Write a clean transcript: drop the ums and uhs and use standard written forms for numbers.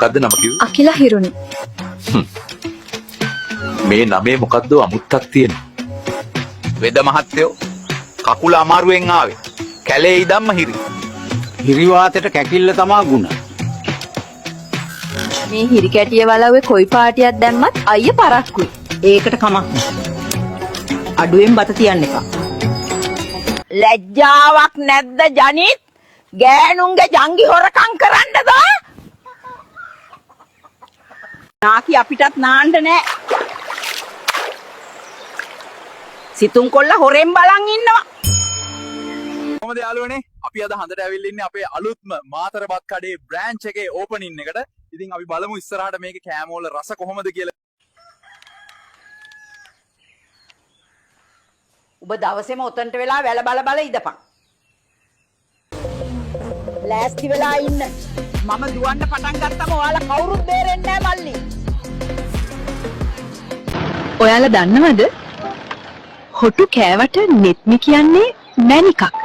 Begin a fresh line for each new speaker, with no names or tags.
මොකද්ද නම කිව්වේ?
අකිලා හිරුනි.
මේ නමේ මොකද්ද අමුත්තක් තියෙනවා. වෙද මහත්තයෝ කකුල අමාරුවෙන් ආවේ. කැලේ ඉදම්ම හිරි.
හිරි වාතයට කැකිල්ල තමා ගුණ.
මේ හිරි කැටිය වලව්වේ කොයි පාටියක් දැම්මත් අයිය පරක්කුයි.
ඒකට කමක් නැහැ. අඩුවෙන් බත තියන්න එපා.
ලැජ්ජාවක් නැද්ද ජනිත්? ගෑනුන්ගේ ජංගි හොරකම් කරන්නද? නාකි අපිටත් නාන්න නෑ. සිතුම් කොල්ල හොරෙන් බලන් ඉන්නවා.
කොහමද යාළුවනේ? අපි අද හඳට ඇවිල්ලා ඉන්නේ අපේ අලුත්ම මාතරබත් කඩේ බ්‍රාන්ච් එකේ ඕපනින් එකට. ඉතින් අපි බලමු ඉස්සරහට මේකේ කෑම වල රස කොහොමද කියලා.
ඔබ දවසේම උතන්ට වෙලා වැල බල ඉඳපන්. ලෑස්ති වෙලා ඉන්න. මම දුවන්න පටන් ගත්තම ඔයාලා කවුරුත් බේරෙන්නේ නැහැ මල්ලි.
ඔයාලා දන්නවද? හොටු කෑවට නෙත්මි කියන්නේ මැණිකක්.